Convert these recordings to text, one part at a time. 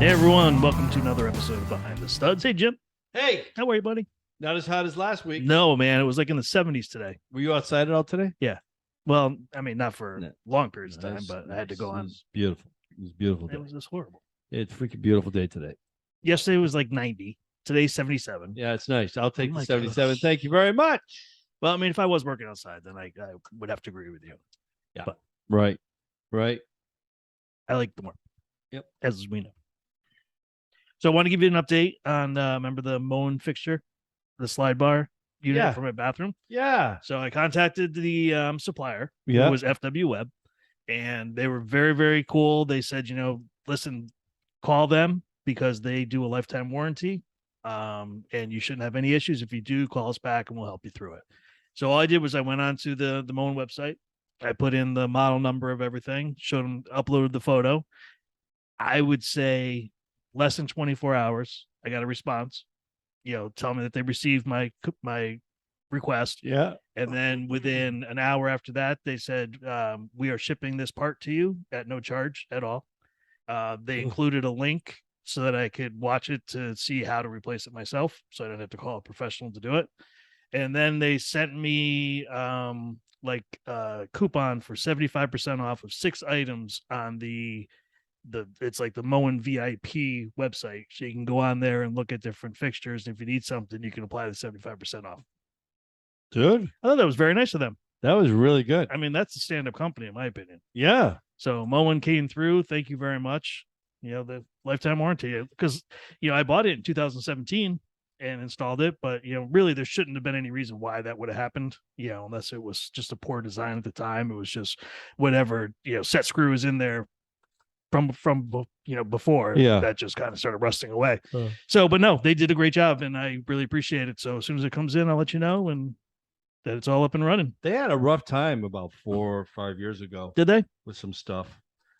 Hey everyone, welcome to another episode of Behind the Studs. Hey Jim, Hey, how are you, buddy? not as hot as last week. No, man, it was like in the 70s today. Were you outside at all today? Well, I mean, not for No. long periods of time, Nice, but I had to go nice. It on. was beautiful. It was a beautiful day. It was just horrible. It's a freaking beautiful day today. Yesterday was like 90. Today's 77. Yeah, it's nice. I'll take Oh the my 77. gosh. Thank you very much. Well, I mean, if I was working outside, then I would have to agree with you. Right. Right. I like the warm. Yep. As we know. So I want to give you an update on, remember the Moen fixture, the slide bar unit Yeah. for my bathroom? Yeah. So I contacted the supplier, Yeah. who was FW Web, and they were very, very cool. They said, listen, call them because they do a lifetime warranty. And you shouldn't have any issues. If you do, call us back and we'll help you through it. So all I did was I went on to the Moen website. I put in the model number of everything, showed them, uploaded the photo. I would say less than 24 hours, I got a response, tell me that they received my request. Yeah. And then within an hour after that, they said, we are shipping this part to you at no charge at all. They included a link so that I could watch it to see how to replace it myself. So I didn't have to call a professional to do it. And then they sent me a coupon for 75% off of 6 items on it's like the Moen VIP website. So you can go on there and look at different fixtures. And if you need something, you can apply the 75% off. Dude, I thought that was very nice of them. that was really good. I mean, that's a stand-up company, in my opinion. Yeah. So Moen came through. Thank you very much. The lifetime warranty, because, I bought it in 2017 and installed it, but, really there shouldn't have been any reason why that would have happened, unless it was just a poor design at the time. It was just whatever, set screw is in there from before. Yeah. That just kind of started rusting away. So, but no, they did a great job and I really appreciate it. So as soon as it comes in, I'll let you know and that it's all up and running. They had a rough time about 4 or 5 years ago Did they? with some stuff.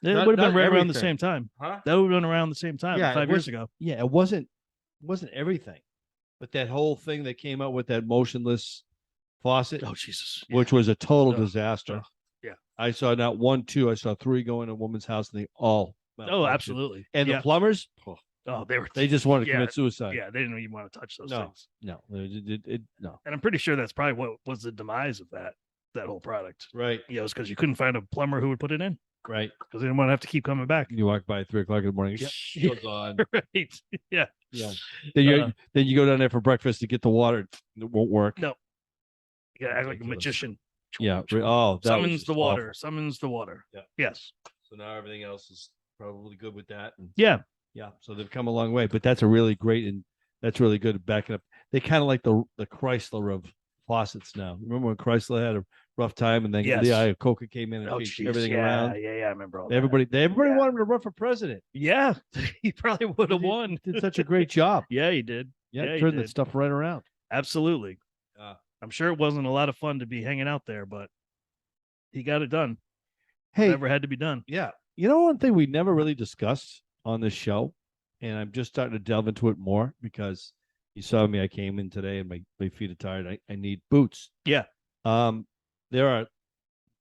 It Not- would have been not right around the everything. same time. Huh? That would have been around the same time, Yeah, 5 years ago. Yeah, it wasn't everything. But that whole thing that came out with that motionless faucet, Oh, Jesus. which was a total Ugh. disaster. Yeah. I saw not 1, 2, I saw 3 go in a woman's house and they all Oh, malfunctioned. absolutely. And yeah. the plumbers, They just wanted to Yeah, commit suicide. yeah, they didn't even want to touch those No. things. No, no. And I'm pretty sure that's probably what was the demise of that whole product. Right, It's because you couldn't find a plumber who would put it in right. because they didn't want to have to keep coming back. You walk by at 3:00 in the morning, Yep. goes on. Right. Yeah. Yeah. Then you go down there for breakfast to get the water. It won't work. No. You gotta act like a Ridiculous. magician. Yeah. Oh, that was Summons just the water. awful. Summons the water. Yeah. Yes. So now everything else is probably good with that. And Yeah. yeah, so they've come a long way, but that's a really great and that's really good at backing up. They kind of like the Chrysler of faucets now. Remember when Chrysler had a rough time and then Yes. the Iacocca came in and Oh, changed geez. everything yeah, around. Yeah. I remember all that. Everybody Yeah. wanted him to run for president. Yeah. He probably would have won. Did such a great job. Yeah, he did. Yeah, he turned that did. stuff right around. Absolutely. I'm sure it wasn't a lot of fun to be hanging out there, but he got it done. Hey, Whatever had to be done. yeah. You know, one thing we never really discussed on this show, and I'm just starting to delve into it more because you saw me. I came in today and my feet are tired. I need boots. Yeah.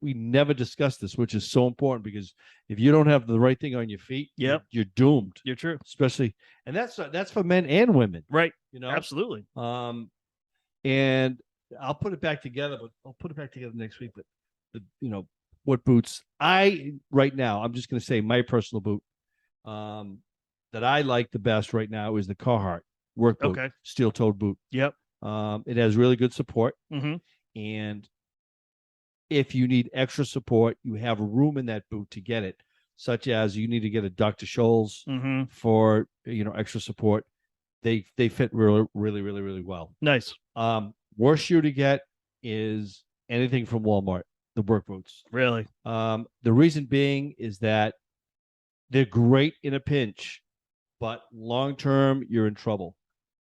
We never discussed this, which is so important because if you don't have the right thing on your feet, Yep. you're doomed. You're true. Especially, and that's for men and women. Right. You know, Absolutely. and I'll put it back together, but I'll put it back together next week. But what boots right now, I'm just going to say my personal boot that I like the best right now is the Carhartt work boot, Okay. steel-toed boot. Yep. It has really good support, Mm-hmm. and if you need extra support, you have room in that boot to get it. Such as you need to get a Dr. Scholl's Mm-hmm. for extra support. They fit really, really, really, really well. Nice. Worst shoe to get is anything from Walmart, the work boots. Really. The reason being is that they're great in a pinch, but long term you're in trouble.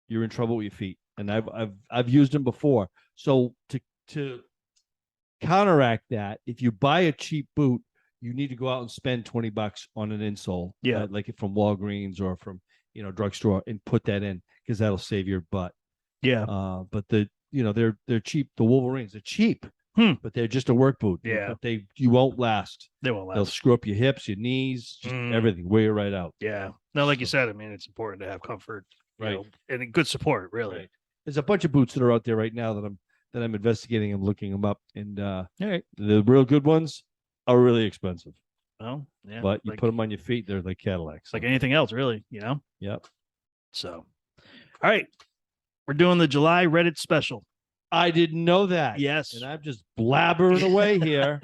You're in trouble with your feet, and I've used them before. So to counteract that, if you buy a cheap boot, you need to go out and spend $20 on an insole. Yeah. Like from Walgreens or from drugstore, and put that in because that'll save your butt. Yeah. But they're cheap. The Wolverines are cheap. but they're just a work boot. Yeah. But you won't last. They won't They'll last. screw up your hips, your knees, just everything. Wear you right out. Yeah. No, like you So- said, I mean, it's important to have comfort, Right. and a good support, really. Right. There's a bunch of boots that are out there right now that I'm investigating and looking them up, and the real good ones are really expensive. Well, yeah. But you like, put them on your feet, they're like Cadillacs. like anything else, really, Yep. So, all right. We're doing the July Reddit special. I didn't know that. Yes. And I'm just blabbering away here.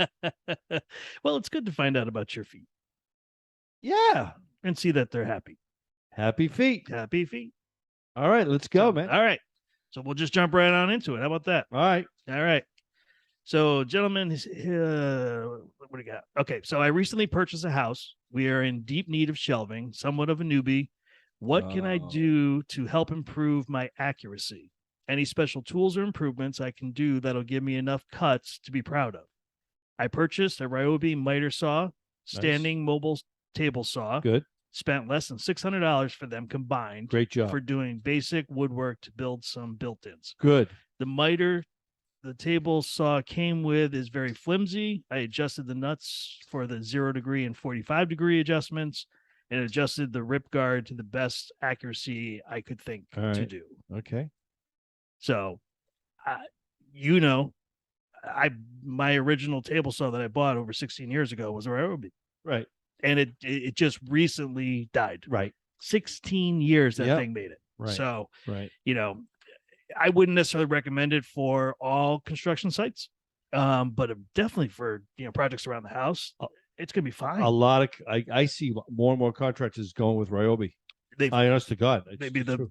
Well, it's good to find out about your feet Yeah. and see that they're happy. Happy feet. Happy feet. All right, let's go, man. All right. So we'll just jump right on into it. How about that? All right. All right. So, gentlemen, what do we got? Okay. So I recently purchased a house. We are in deep need of shelving, somewhat of a newbie. What can I Oh. do to help improve my accuracy? Any special tools or improvements I can do that'll give me enough cuts to be proud of? I purchased a Ryobi miter saw, standing mobile table saw. Good. Spent less than $600 for them combined. Great job. For doing basic woodwork to build some built-ins. Good. The miter the table saw came with is very flimsy. I adjusted the nuts for the 0 and 45 adjustments and adjusted the rip guard to the best accuracy I could think All to right. do. Okay. So, my original table saw that I bought over 16 years ago was a Ryobi, Right. and it just recently died. Right. 16 years that Yep. thing made it. Right. So, Right. I wouldn't necessarily recommend it for all construction sites, but definitely for projects around the house, it's gonna be fine. A lot of I see more and more contractors going with Ryobi. They've Honest to God. maybe It's true.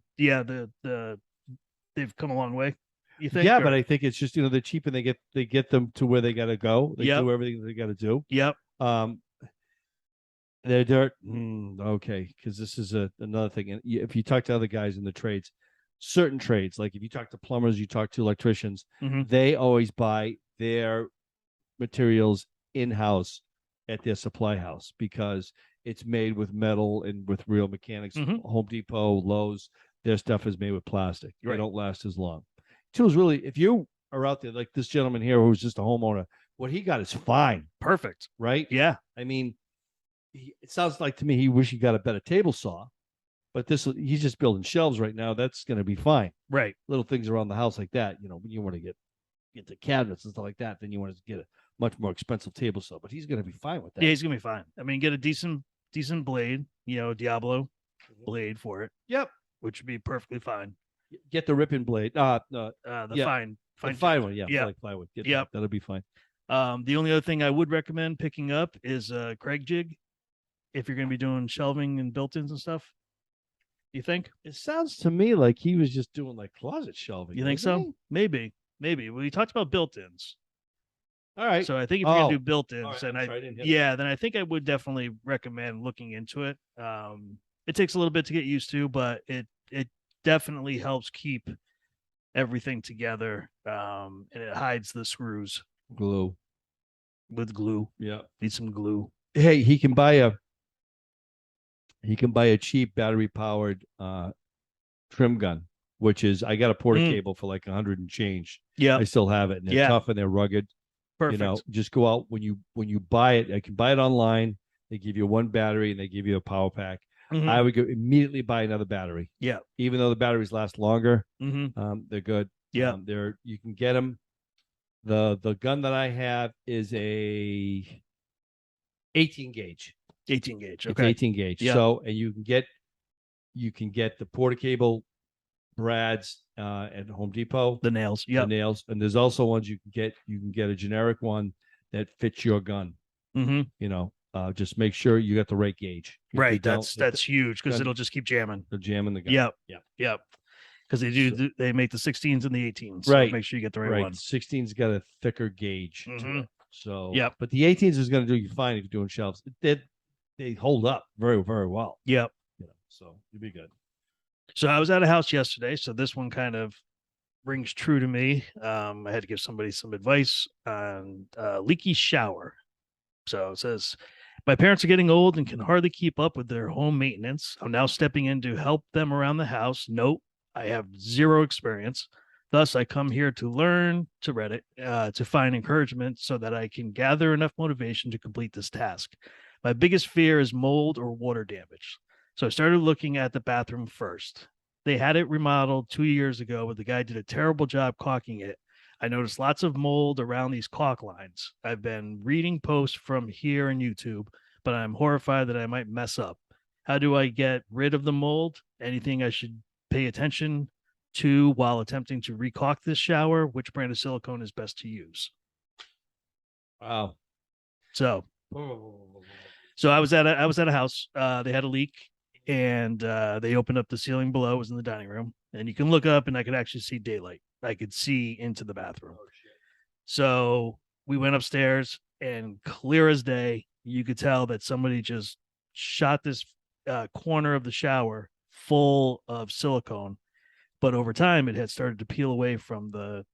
they've come a long way. You think? Yeah, or- but I think it's just they're cheap and they get them to where they got to go. They Yep. do everything they got to do. Yep. They're dirt. Okay, because this is another thing. And if you talk to other guys in the trades, certain trades, like if you talk to plumbers, you talk to electricians, Mhm. they always buy their materials in house at their supply house because it's made with metal and with real mechanics. Mhm. Home Depot, Lowe's, their stuff is made with plastic. They Right. don't last as long. Tools really, if you are out there like this gentleman here who's just a homeowner, what he got is fine, Perfect. right? Yeah. I mean, it sounds like to me he wish he got a better table saw, but he's just building shelves right now. That's going to be fine. Right. Little things around the house like that, when you want to get the cabinets and stuff like that, then you want to get a much more expensive table saw. But he's going to be fine with that. Yeah, he's gonna be fine. I mean, get a decent blade, Diablo blade for it. Yep. Which would be perfectly fine. Get the ripping blade. The Yeah. fine Fine one. Yeah. Yeah. Like plywood. Get Yep. that'll be fine. The only other thing I would recommend picking up is Craig jig if you're gonna be doing shelving and built-ins and stuff. You think? It sounds to me like he was just doing like closet shelving. You think wasn't so? he? Maybe. We talked about built-ins. All right. So I think if you're gonna do All built-ins, right, and I'm sorry, I didn't hear that. then I think I would definitely recommend looking into it. It takes a little bit to get used to, but it definitely helps keep everything together. And it hides the screws Glue. with glue. Yeah. Need some glue. Hey, he can buy a cheap battery powered trim gun, which is I got a porta cable for like 100 and change. Yeah. I still have it, and they're Yeah. tough and they're rugged. Perfect. Just go out when you buy it. I can buy it online. They give you one battery and they give you a power pack. Mhm. I would go immediately buy another battery. Yeah. Even though the batteries last longer, Mhm. they're good. Yeah. You can get them. The gun that I have is a 18 gauge. 18 gauge. It's Okay. 18 gauge. Yeah. So, and you can get the porta cable brads at Home Depot. The nails. The Yeah. nails, and there's also ones you can get. You can get a generic one that fits your gun. Mm-hmm. Just make sure you got the right gauge. If you Right. don't, That's huge because gun- it'll just keep jamming. the jam in the gun. Yep. Yeah. Yep. Because they make the 16s and the 18s. Right. So make sure you get the right, Right. one. 16's got a thicker gauge to Mhm. it. So Yep. But the 18s is going to do you fine if you're doing shelves. They hold up very, very well. Yep. So you'll be good. So I was at a house yesterday. So this one kind of rings true to me. I had to give somebody some advice on leaky shower. So it says, my parents are getting old and can hardly keep up with their home maintenance. I'm now stepping in to help them around the house. Nope, I have zero experience. Thus, I come here to learn to Reddit, to find encouragement so that I can gather enough motivation to complete this task. My biggest fear is mold or water damage. So I started looking at the bathroom first. They had it remodeled 2 years ago, but the guy did a terrible job caulking it. I noticed lots of mold around these caulk lines. I've been reading posts from here and YouTube, but I'm horrified that I might mess up. How do I get rid of the mold? Anything I should pay attention to while attempting to recaulk this shower? Which brand of silicone is best to use? Wow. So, so I was at a house. They had a leak, and they opened up the ceiling below. It was in the dining room, and you can look up, and I could actually see daylight. I could see into the bathroom. So we went upstairs, and clear as day, you could tell that somebody just shot this corner of the shower full of silicone. But over time, it had started to peel away from the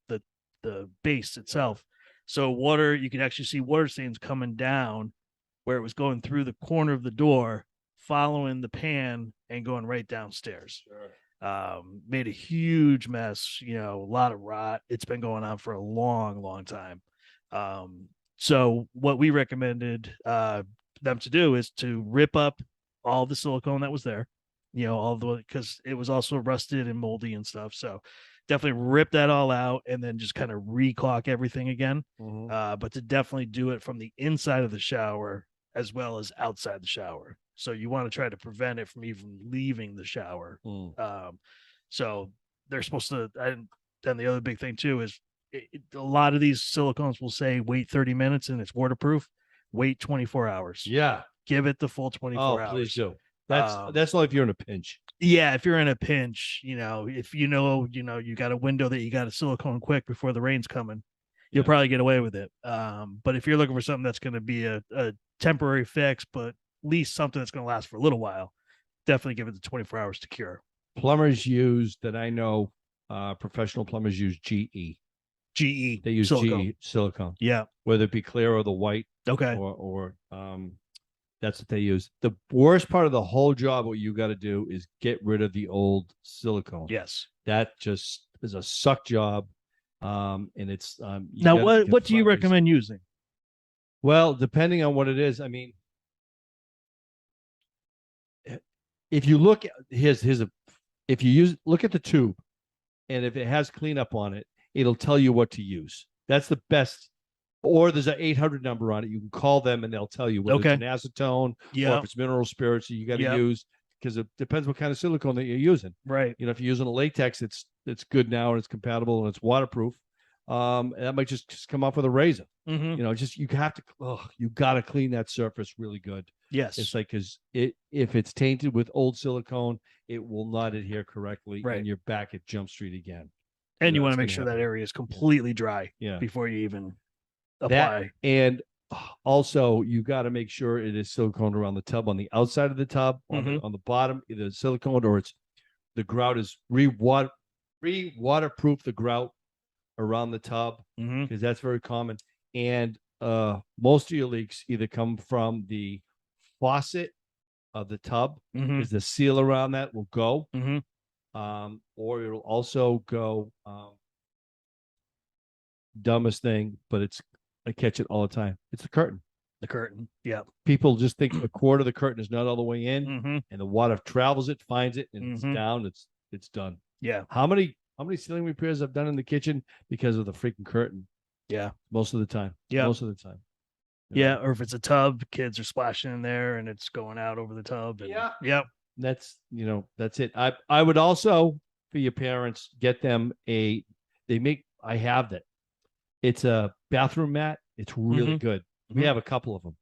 base itself. So water, you could actually see water stains coming down where it was going through the corner of the door, following the pan and going right downstairs. Made a huge mess, you know, a lot of rot. It's been going on for a long, long time. So what we recommended them to do is to rip up all the silicone that was there, you know, all the, because it was also rusted and moldy and stuff. So definitely rip that all out and then just kind of recaulk everything again. But to definitely do it from the inside of the shower as well as outside the shower. So you want to try to prevent it from even leaving the shower. So they're supposed to, and the other big thing too is a lot of these silicones will say wait 30 minutes and it's waterproof. Wait 24 hours. Yeah. Give it the full 24 hours. Please do. That's only if you're in a pinch. Yeah, if you're in a pinch, you know, if you know, you got a window that you got a silicone quick before the rain's coming, you'll probably get away with it. But if you're looking for something that's going to be a temporary fix, but at least something that's going to last for a little while, definitely give it the 24 hours to cure. Plumbers use that I know, professional plumbers use GE. GE. They use silicone. GE silicone. Yeah. Whether it be clear or the white. Okay. Or that's what they use. The worst part of the whole job, what you got to do is get rid of the old silicone. Yes. That just is a suck job. And it's now what do you recommend using? Well, depending on what it is, I mean, if you look at if you look at the tube, and if it has cleanup on it, it'll tell you what to use. That's the best. Or there's an 800 number on it. You can call them and they'll tell you whether it's an acetone or if it's mineral spirits that you got to use, because it depends what kind of silicone that you're using. Right. You know, if you're using a latex, it's good now and it's compatible and it's waterproof. That might just come off with a razor. You know, just you got to clean that surface really good. Yes. It's like, because if it's tainted with old silicone, it will not adhere correctly, and you're back at Jump Street again. And you want to make sure that area is completely dry before you even apply. And also, you got to make sure it is silicone around the tub on the outside of the tub, on the bottom, either silicone or the grout is re-waterproof the grout around the tub, because that's very common. And most of your leaks either come from the faucet of the tub, because the seal around that will go, or it'll also go, dumbest thing, but I catch it all the time. It's the curtain. The curtain. Yeah. People just think a quarter of the curtain is not all the way in, and the water travels it, finds it, and it's down. It's done. Yeah. How many ceiling repairs I've done in the kitchen because of the freaking curtain? Yeah. Most of the time. Yeah. Most of the time. Yeah. Or if it's a tub, kids are splashing in there and it's going out over the tub. And, Yep. That's it. I would also, for your parents, get them I have that. It's a bathroom mat. It's really good. We have a couple of them,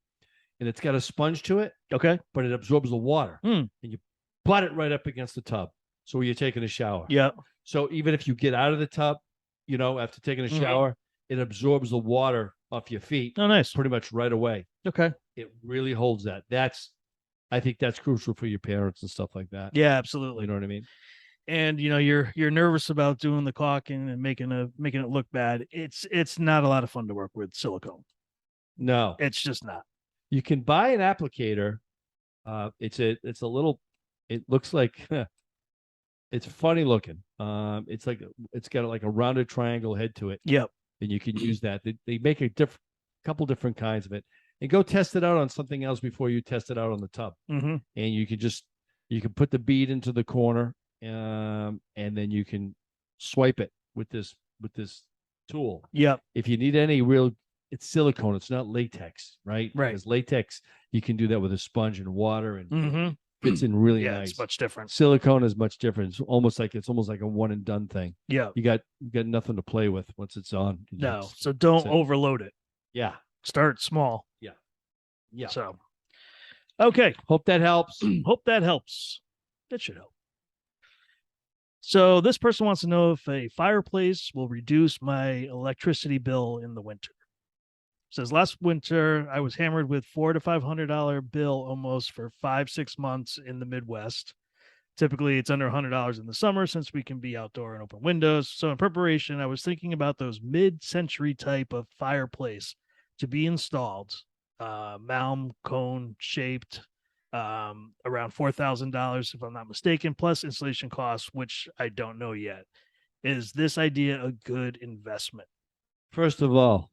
and it's got a sponge to it. Okay. But it absorbs the water, and you butt it right up against the tub. So you're taking a shower. Yeah. So even if you get out of the tub, after taking a shower, it absorbs the water off your feet. Oh, nice. Pretty much right away. Okay. It really holds that. I think that's crucial for your parents and stuff like that. Yeah, absolutely. You know what I mean? And you're nervous about doing the caulking and making it look bad. It's not a lot of fun to work with silicone. No, it's just not. You can buy an applicator. It's a little. It looks like it's funny looking, It's like it's got like a rounded triangle head to it, Yep. and you can use that. They make a couple different kinds of it, and go test it out on something else before you test it out on the tub. Mm-hmm. And you can put the bead into the corner, and then you can swipe it with this tool. Yep. If you need any real, it's silicone. It's not latex, right? Right. Because latex, you can do that with a sponge and water, and Mm-hmm. fits in really Yeah, nice. it's much different. Silicone is much different. It's almost like a one and done thing. Yeah. You got nothing to play with once it's on. No, so don't overload it. Yeah. Start small. Yeah. Yeah. So, okay. Hope that helps. Hope that helps. That should help. So this person wants to know if a fireplace will reduce my electricity bill in the winter. Says last winter I was hammered with $400 to $500 bill almost for 5-6 months in the Midwest. Typically it's under $100 in the summer since we can be outdoor and open windows. So in preparation, I was thinking about those mid-century type of fireplace to be installed, mound cone shaped, around $4,000 if I'm not mistaken, plus installation costs, which I don't know yet. Is this idea a good investment? First of all,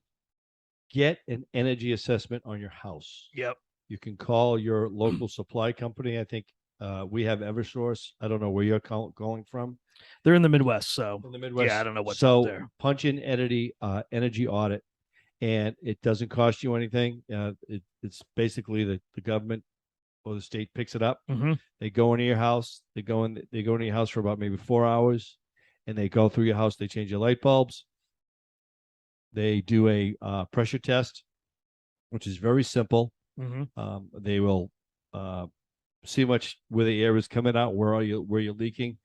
get an energy assessment on your house. Yep. You can call your local supply company. I think we have Eversource. I don't know where you're going from. They're in the Midwest, so In the Midwest. yeah, I don't know what's so up there. punch in energy audit, and it doesn't cost you anything. It's basically the government or the state picks it up. Mm-hmm. They go into your house. They go into your house for about maybe 4 hours, and they go through your house. They change your light bulbs. They do a pressure test, which is very simple. Mm-hmm. They will see much where the air is coming out, where you're leaking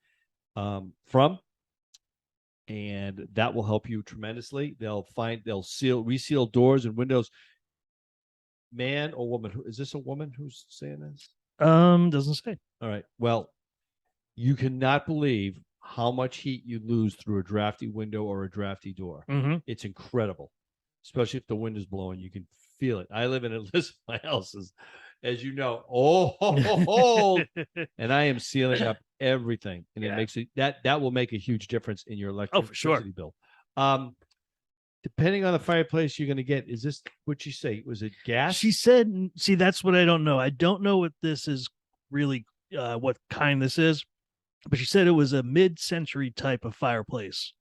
from, and that will help you tremendously. They'll reseal doors and windows. Man or woman? Is this a woman who's saying this? Doesn't say. All right. Well, you cannot believe how much heat you lose through a drafty window or a drafty door. Mm-hmm. It's incredible, especially if the wind is blowing. You can feel it. I live in it. Listen, my house is, as you know, old, and I am sealing up everything, and it makes it that will make a huge difference in your electricity bill. Depending on the fireplace you're going to get, is this what you say? Was it gas? She said, see, that's what I don't know. I don't know what this is really, what kind this is, but she said it was a mid-century type of fireplace.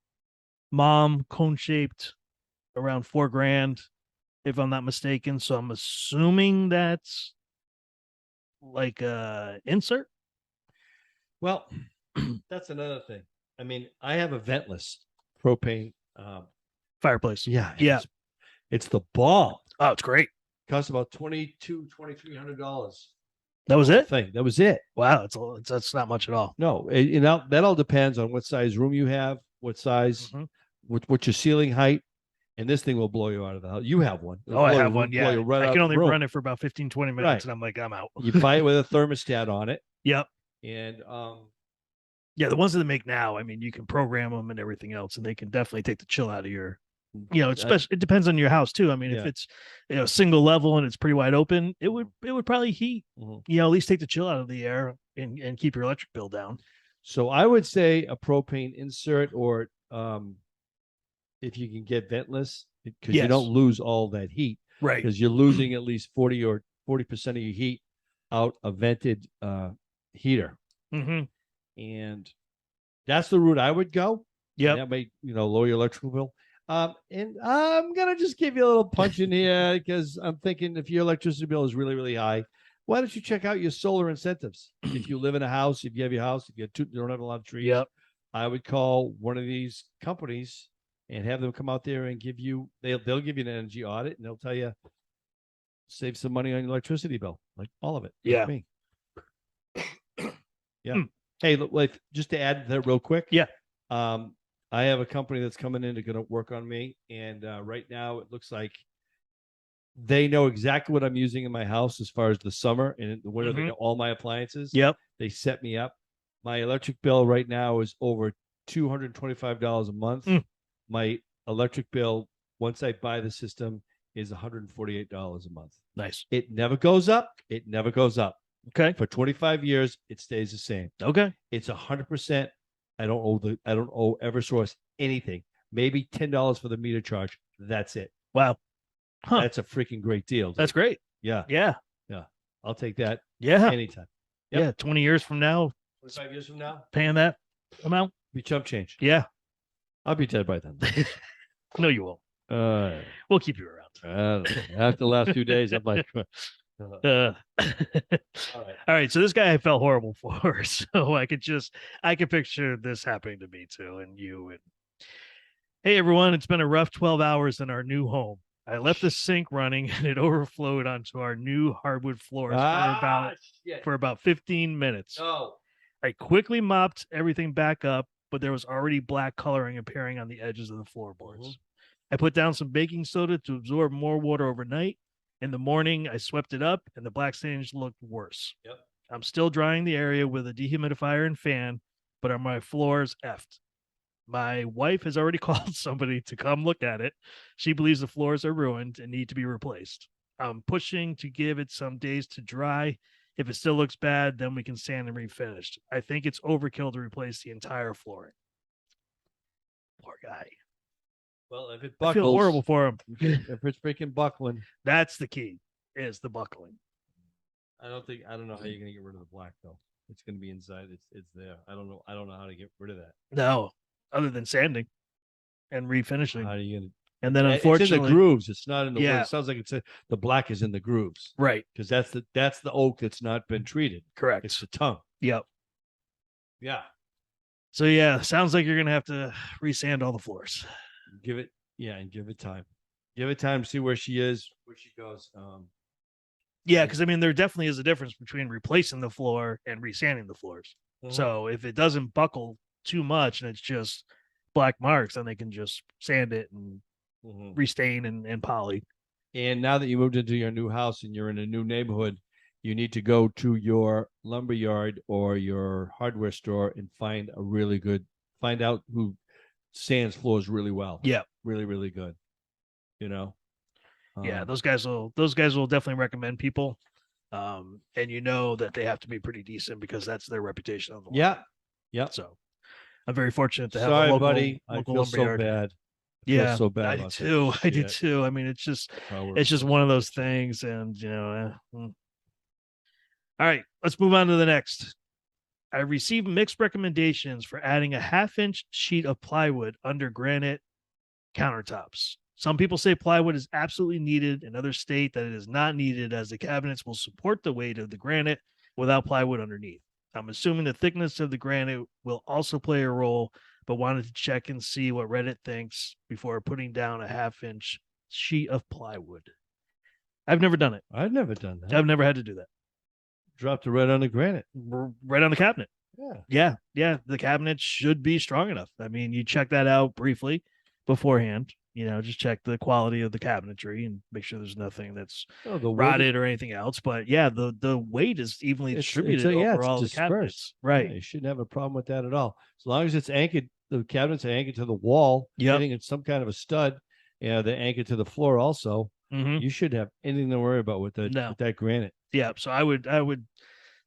Mom, cone-shaped, around $4,000, if I'm not mistaken. So I'm assuming that's like a insert. Well, that's another thing. I mean, I have a ventless propane fireplace. Yeah. Yeah. It's the bomb. Oh, it's great. Costs about $2,300. That was it? Thing. That was it. Wow. That's not much at all. No, that all depends on what size room you have, what size, what's your ceiling height, and this thing will blow you out of the house. You have one. I have one. Yeah. I can only run it for about 15, 20 minutes, right. And I'm like, I'm out. You buy it with a thermostat on it. Yep. And yeah, the ones that they make now, I mean, you can program them and everything else, and they can definitely take the chill out of your, it depends on your house too. I mean, if it's single level and it's pretty wide open, it would probably heat, at least take the chill out of the air and keep your electric bill down. So I would say a propane insert, or if you can get ventless, because you don't lose all that heat, right? Because you're losing at least 40% of your heat out a vented heater. And that's the route I would go. Yeah, that may lower your electrical bill. And I'm gonna just give you a little punch in here because I'm thinking if your electricity bill is really, really high, why don't you check out your solar incentives? If you live in a house, if you have your house, if you don't have a lot of trees, I would call one of these companies and have them come out there and give you. They'll give you an energy audit, and they'll tell you save some money on your electricity bill, like all of it. Yeah. Me. Yeah. Hey, look, just to add that real quick. Yeah. I have a company that's coming in to going to work on me, and right now it looks like they know exactly what I'm using in my house as far as the summer, and in the winter they know all my appliances. Yep. They set me up. My electric bill right now is over $225 a month. My electric bill, once I buy the system, is $148 a month. Nice. It never goes up. It never goes up. Okay. For 25 years, it stays the same. Okay. It's 100% I don't owe Eversource anything. Maybe $10 for the meter charge. That's it. Wow. Huh. That's a freaking great deal. Dude. That's great. Yeah. Yeah. Yeah. I'll take that Yeah. anytime. Yep. Yeah. 20 years from now. 25 years from now. Paying that amount. Be chump change. Yeah. I'll be dead by then. No, you won't. We'll keep you around. After the last 2 days, I'm like, all right. So this guy I felt horrible for. So I could picture this happening to me too, and you. And hey, everyone, it's been a rough 12 hours in our new home. I left the sink running and it overflowed onto our new hardwood floors for about 15 minutes. No. I quickly mopped everything back up, but there was already black coloring appearing on the edges of the floorboards. I put down some baking soda to absorb more water overnight. In the morning, I swept it up and the black stains looked worse. Yep. I'm still drying the area with a dehumidifier and fan, but are my floors effed? My wife has already called somebody to come look at it. She believes the floors are ruined and need to be replaced. I'm pushing to give it some days to dry. If it still looks bad, then we can sand and refinish. I think it's overkill to replace the entire flooring. Poor guy. Well, if it I feel buckles, horrible for him. if it's freaking buckling, That's the key, is the buckling. I don't know how you're gonna get rid of the black though. It's gonna be inside. It's there. I don't know how to get rid of that. No, other than sanding and refinishing. How are you gonna? And then It's unfortunately, in the grooves. It's not in the. Yeah. It sounds like the black is in the grooves, right? because that's the oak that's not been treated. Correct. It's the tongue. Yep. Yeah. So yeah, sounds like you're gonna have to resand all the floors. Give it time. Give it time to see where she is, where she goes. Yeah, because I mean, there definitely is a difference between replacing the floor and resanding the floors. So if it doesn't buckle too much and it's just black marks, then they can just sand it and restain and poly. And now that you moved into your new house and you're in a new neighborhood, you need to go to your lumber yard or your hardware store and find out who sands floors really well. Yeah. Really, really good. You know? Yeah, those guys will definitely recommend people. And you know that they have to be pretty decent because that's their reputation on the line. Yeah. Yeah. So I'm very fortunate to have Sorry, a local, buddy. I local feel lumber so yard. bad. Yeah, so bad. I did too. I did too. I mean, it's just one of those things, and All right, let's move on to the next. I received mixed recommendations for adding a 1/2-inch sheet of plywood under granite countertops. Some people say plywood is absolutely needed, and others state that it is not needed as the cabinets will support the weight of the granite without plywood underneath. I'm assuming the thickness of the granite will also play a role, but wanted to check and see what Reddit thinks before putting down a 1/2-inch sheet of plywood. I've never done it. I've never done that. I've never had to do that. Dropped it right on the granite. Right on the cabinet. Yeah. Yeah. The cabinet should be strong enough. I mean, you check that out briefly beforehand. Just check the quality of the cabinetry and make sure there's nothing that's rotted or anything else. But yeah, the weight is evenly distributed over all the cabinets. Right. Yeah, you shouldn't have a problem with that at all. As long as it's anchored, the cabinets are anchored to the wall. Yeah. Getting it's some kind of a stud. Yeah, they're anchored to the floor also. Mm-hmm. You shouldn't have anything to worry about with that granite. Yeah. So I would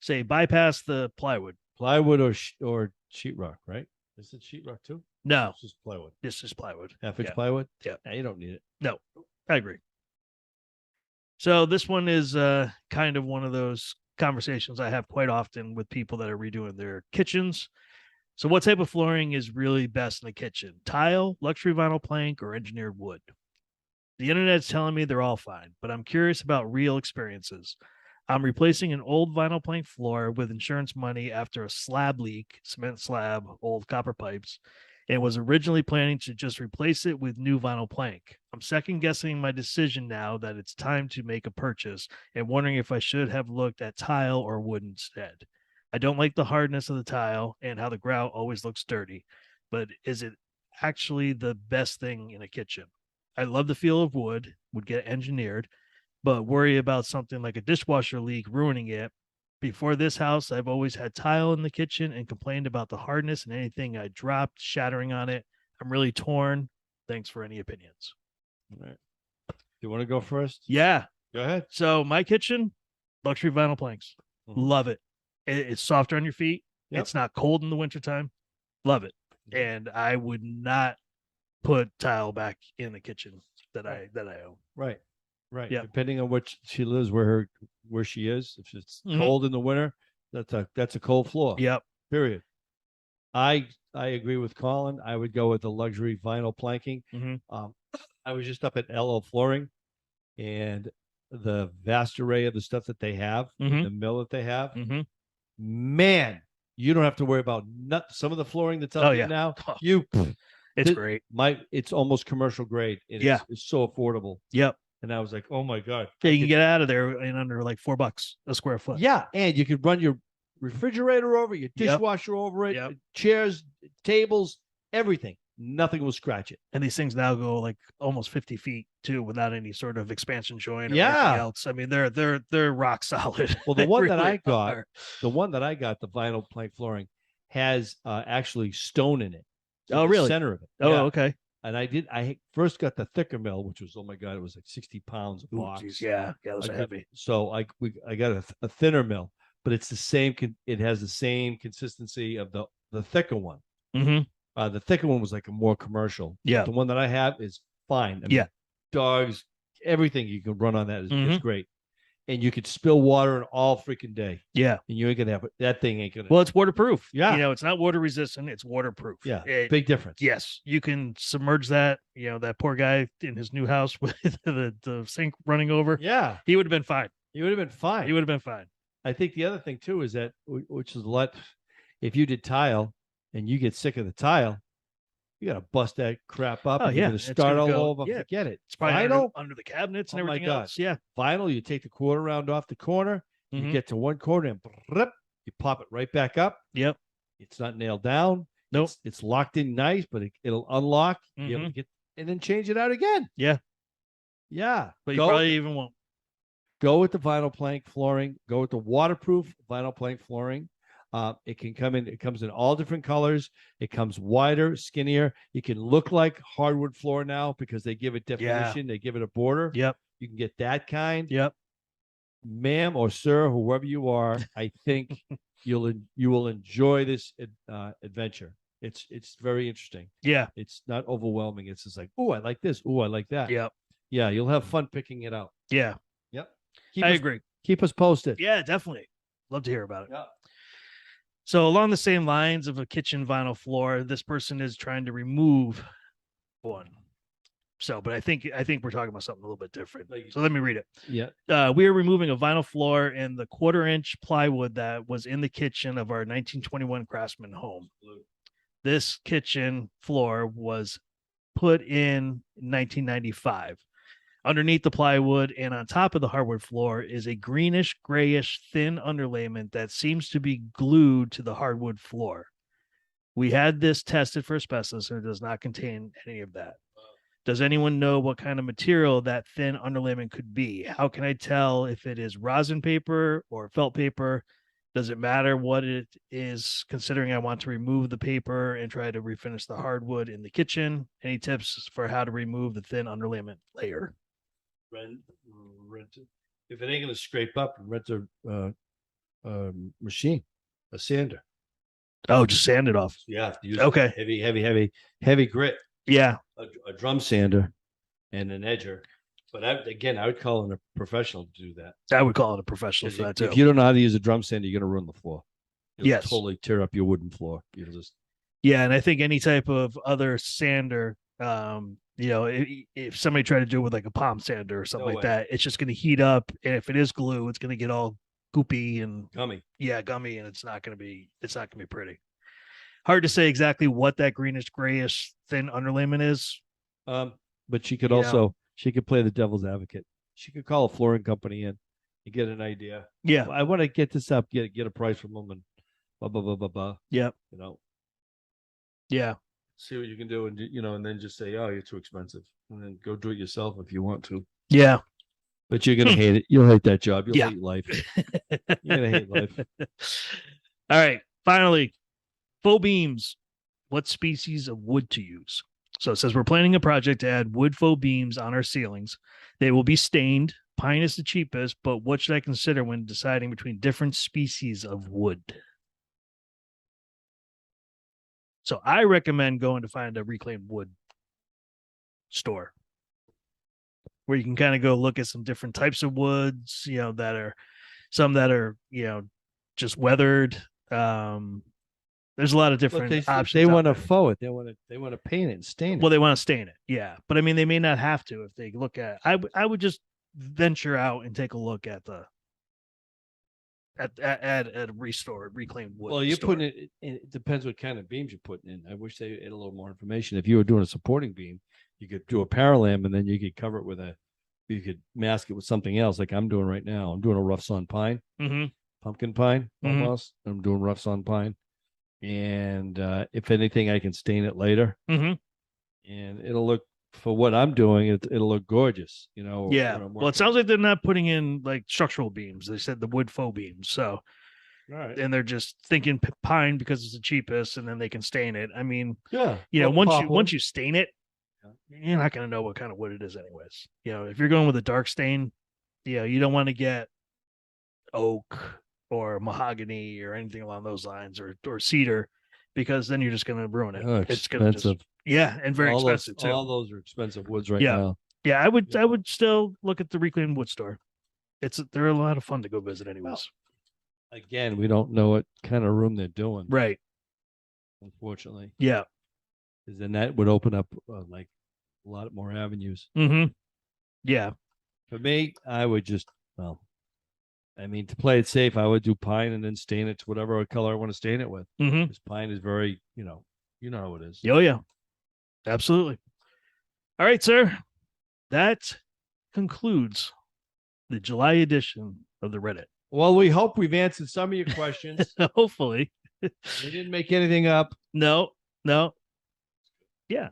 say bypass the plywood. Plywood or sheetrock, right? Is it sheetrock too? No. It's just plywood. This is plywood. 1/2-inch plywood? Yeah. You don't need it. No, I agree. So this one is kind of one of those conversations I have quite often with people that are redoing their kitchens. So what type of flooring is really best in the kitchen? Tile, luxury vinyl plank, or engineered wood? The internet's telling me they're all fine, but I'm curious about real experiences. I'm replacing an old vinyl plank floor with insurance money after a slab leak, cement slab, old copper pipes, and was originally planning to just replace it with new vinyl plank. I'm second guessing my decision now that it's time to make a purchase and wondering if I should have looked at tile or wood instead. I don't like the hardness of the tile and how the grout always looks dirty, but is it actually the best thing in a kitchen? I love the feel of wood, would get engineered, but worry about something like a dishwasher leak ruining it. Before this house, I've always had tile in the kitchen and complained about the hardness and anything I dropped shattering on it. I'm really torn. Thanks for any opinions. All right. Do you want to go first? Yeah. Go ahead. So my kitchen, luxury vinyl planks. Love it. It's softer on your feet. Yep. It's not cold in the wintertime. Love it. And I would not put tile back in the kitchen that I own. Right. Right. Yeah. Depending on what she lives, where she is. If it's Mhm. cold in the winter, that's a cold floor. Yep. Period. I agree with Colin. I would go with the luxury vinyl planking. Mhm. I was just up at LL Flooring, and the vast array of the stuff that they have, Mhm. the mill that they have, Mhm. man, you don't have to worry about some of the flooring that's out Oh, there yeah. now. Oh, You it's Th- great. it's almost commercial grade. Yeah. It's so affordable. Yep. And I was like, oh my God. Yeah, you can get out of there in under like $4 a square foot. Yeah. And you could run your refrigerator over, your Yep. dishwasher over it, Yep. chairs, tables, everything. Nothing will scratch it. And these things now go like almost 50 feet too, without any sort of expansion joint or Yeah. anything else. I mean, they're rock solid. Well, the They one that really I got, are. the vinyl plank flooring has actually stone in it. Oh, the really? Center of it. Oh, Yeah. okay. And I first got the thicker mill, which was, oh my God, it was like 60 pounds a Ooh, box. geez, yeah, those are heavy. So I got a thinner mill, but it's the same. It has the same consistency of the thicker one. Mm-hmm. The thicker one was like a more commercial. Yeah. But the one that I have is fine. I mean, Yeah. dogs, everything you can run on that is Mhm. great. And you could spill water in all freaking day. Yeah. And you ain't gonna have that thing ain't gonna. Well, it's waterproof. Yeah. You know, it's not water resistant. It's waterproof. Yeah. It- Big difference. yes, you can submerge that. You know, that poor guy in his new house with the sink running over. Yeah. He would have been fine. You would have been fine. He would have been fine. I think the other thing too is that, which is a lot, if you did tile and you get sick of the tile, you got to bust that crap up. Oh, and yeah. You're going It's to start gonna all go- over. yeah. Forget it. It's probably Vinyl, under the cabinets and Oh my everything God. else. Yeah. vinyl, you take the quarter round off the corner, you Mhm. get to one corner and you pop it right back up. Yep. It's not nailed down. Nope. It's locked in nice, but it'll unlock. You'll be able to get and then change it out again. Yeah. Yeah. But you probably even won't. Go with the vinyl plank flooring. Go with the waterproof vinyl plank flooring. It comes in all different colors. It comes wider, skinnier. It can look like hardwood floor now because they give it definition. They give it a border. Yep. You can get that kind. Yep. Ma'am or sir, whoever you are, I think you will enjoy this adventure. It's very interesting. Yeah. It's not overwhelming. It's just like, oh, I like this. Oh, I like that. Yep. Yeah, you'll have fun picking it out. Yeah. Yep. I agree. Keep us posted. Yeah, definitely. Love to hear about it. Yeah. So along the same lines of a kitchen vinyl floor, this person is trying to remove one. So, but I think we're talking about something a little bit different. So let me read it. Yeah. We are removing a vinyl floor and the 1/4-inch plywood that was in the kitchen of our 1921 Craftsman home. This kitchen floor was put in 1995. Underneath the plywood and on top of the hardwood floor is a greenish grayish thin underlayment that seems to be glued to the hardwood floor. We had this tested for asbestos and it does not contain any of that. Does anyone know what kind of material that thin underlayment could be? How can I tell if it is rosin paper or felt paper? Does it matter what it is, considering I want to remove the paper and try to refinish the hardwood in the kitchen? Any tips for how to remove the thin underlayment layer? Rent it. If it ain't gonna scrape up, rent a machine, a sander. Oh, just sand it off. You have to use Okay. heavy grit, Yeah. a drum sander, and an edger. But I would call in a professional to do that. I would call it a professional for that If too. you don't know how to use a drum sander, you're gonna ruin the floor. You'll Yes. totally tear up your wooden floor. You'll just Yeah, and I think any type of other sander, if somebody tried to do it with like a palm sander or something No like way. that, it's just going to heat up, and if it is glue, it's going to get all goopy and gummy. gummy, and it's not going to be pretty. Hard to say exactly what that greenish grayish thin underlayment is. But she could Yeah. also she could play the devil's advocate. She could call a flooring company in and get an idea. Yeah, I want to get this up, get a price from them, and blah blah blah blah blah. yeah, You know, yeah, see what you can do, and and then just say, oh, you're too expensive, and then go do it yourself if you want to. yeah. But you're gonna hate it. You'll hate that job. You'll Yeah. hate life. You're gonna hate life. All right, finally, faux beams. What species of wood to use? So it says we're planning a project to add wood faux beams on our ceilings. They will be stained. Pine is the cheapest, but what should I consider when deciding between different species of wood? So I recommend going to find a reclaimed wood store where you can kind of go look at some different types of woods, that are some that are, just weathered. There's a lot of different options. They want to there. faux it. They want to paint it and stain it. Well, they want to stain it, yeah. But I mean, they may not have to if they look at. I would just venture out and take a look at the at a restored, reclaimed wood. Well, you're store. putting it. It depends what kind of beams you're putting in. I wish they had a little more information. If you were doing a supporting beam, you could do a paralam and then you could cover it with you could mask it with something else, like I'm doing right now. I'm doing a rough sawn pine, pumpkin pine almost. I'm doing rough sawn pine, and if anything, I can stain it later, and it'll look. For what I'm doing, it'll look gorgeous, Yeah. Well, it sounds like they're not putting in like structural beams. They said the wood faux beams. So, all right. And they're just thinking pine because it's the cheapest, and then they can stain it. I mean, yeah. Once you stain it, you're not going to know what kind of wood it is, anyways. If you're going with a dark stain, you don't want to get oak or mahogany or anything along those lines, or cedar, because then you're just going to ruin it. It's going to just. Yeah, and very expensive too. All those are expensive woods right now. Yeah, I would still look at the reclaimed wood store. They're a lot of fun to go visit, anyways. Well, again, we don't know what kind of room they're doing, right? Unfortunately, yeah, because then that would open up like a lot more avenues. Yeah. For me, I would just to play it safe, I would do pine and then stain it to whatever color I want to stain it with. Because pine is very, you know how it is. Oh yeah. Absolutely. All right, sir. That concludes the July edition of the Reddit. Well, we hope we've answered some of your questions. Hopefully. We didn't make anything up. No. Yeah.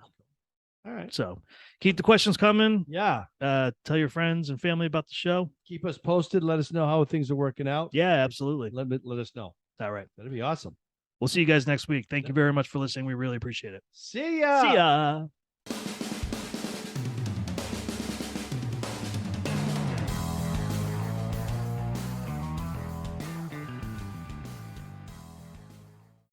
All right. So keep the questions coming. Yeah. Tell your friends and family about the show. Keep us posted. Let us know how things are working out. Yeah, absolutely. Let us know. All right. That'd be awesome. We'll see you guys next week. Thank you very much for listening. We really appreciate it. See ya. See ya.